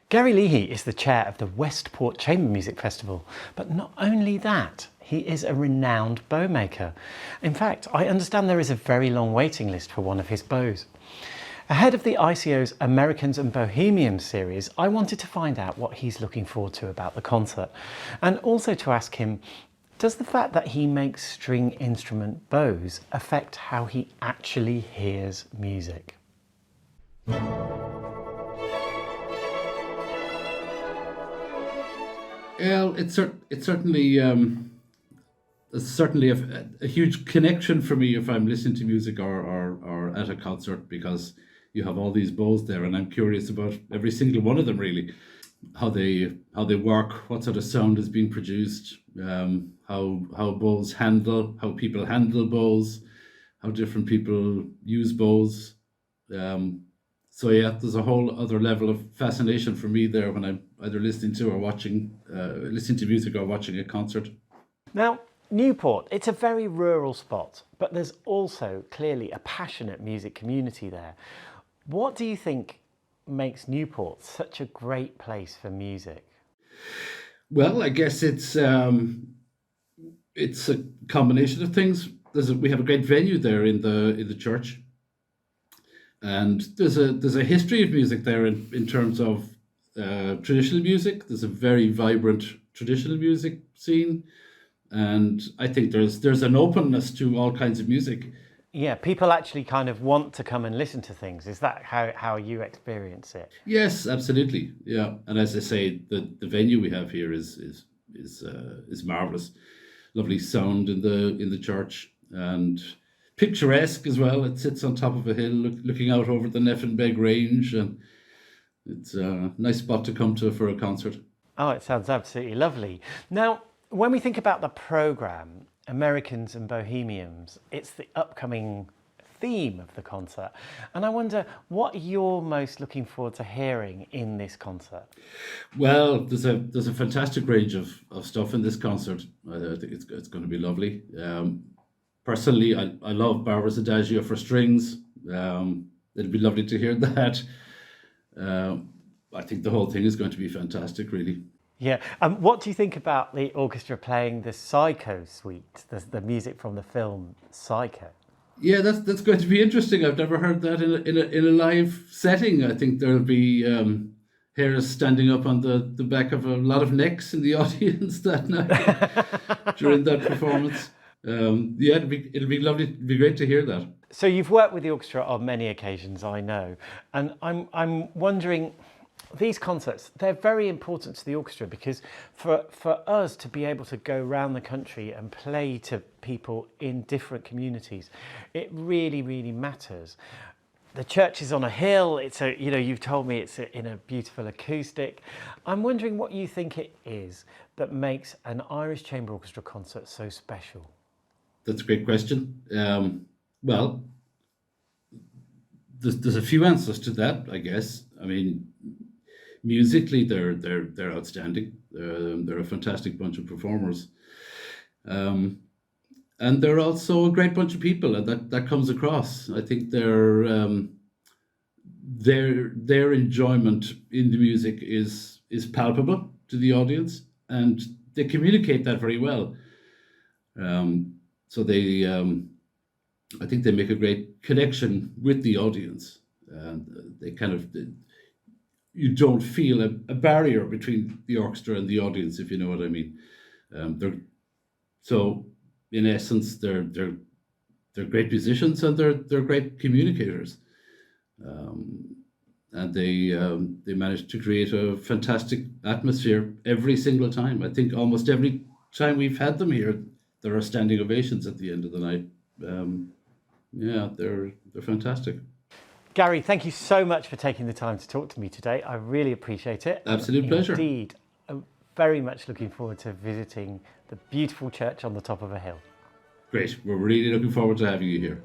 Gary Leahy is the chair of the Westport Chamber Music Festival, but not only that, he is a renowned bowmaker. In fact, I understand there is a very long waiting list for one of his bows. Ahead of the ICO's Americans and Bohemians series, I wanted to find out what he's looking forward to about the concert, and also to ask him, does the fact that he makes string instrument bows affect how he actually hears music? Well, it's certainly a huge connection for me if I'm listening to music or at a concert, because you have all these bows there, and I'm curious about every single one of them, really, how they work, what sort of sound is being produced, how bows handle, how people handle bows, how different people use bows. So yeah, there's a whole other level of fascination for me there when I'm either listening to music or watching a concert. Now, Newport, it's a very rural spot, but there's also clearly a passionate music community there. What do you think makes Newport such a great place for music? Well, I guess it's a combination of things. We have a great venue there in the church. And there's a history of music there in terms of traditional music. There's a very vibrant traditional music scene, and I think there's an openness to all kinds of music. Yeah, people actually kind of want to come and listen to things. Is that how you experience it? Yes, absolutely. Yeah, and as I say, the venue we have here is marvelous. Lovely sound in the church, and picturesque as well. It sits on top of a hill looking out over the Neffenbeg Range, and it's a nice spot to come to for a concert. Oh, it sounds absolutely lovely. Now, when we think about the programme, Americans and Bohemians, it's the upcoming theme of the concert. And I wonder what you're most looking forward to hearing in this concert. Well, there's a fantastic range of stuff in this concert. I think it's going to be lovely. Personally, I love Barbara's Adagio for strings. It'd be lovely to hear that. I think the whole thing is going to be fantastic, really. Yeah. What do you think about the orchestra playing the Psycho suite, the music from the film Psycho? Yeah, that's going to be interesting. I've never heard that in a live setting. I think there'll be hairs standing up on the back of a lot of necks in the audience that night during that performance. Yeah, it'll be lovely. It'll be great to hear that. So you've worked with the orchestra on many occasions, I know, and I'm wondering, these concerts, they're very important to the orchestra, because for us to be able to go around the country and play to people in different communities, it really, really matters. The church is on a hill. You've told me it's in a beautiful acoustic. I'm wondering what you think it is that makes an Irish Chamber Orchestra concert so special. That's a great question. Well, there's a few answers to that, I guess. I mean, musically, they're outstanding. They're a fantastic bunch of performers, and they're also a great bunch of people, and that comes across. I think their enjoyment in the music is palpable to the audience, and they communicate that very well. So I think they make a great connection with the audience, and you don't feel a barrier between the orchestra and the audience, if you know what I mean. So in essence, they're great musicians, and they're great communicators, and they manage to create a fantastic atmosphere every single time. I think almost every time we've had them here, there are standing ovations at the end of the night. Yeah, they're fantastic. Gary, thank you so much for taking the time to talk to me today. I really appreciate it. Absolute pleasure. Indeed, I'm very much looking forward to visiting the beautiful church on the top of a hill. Great. We're really looking forward to having you here.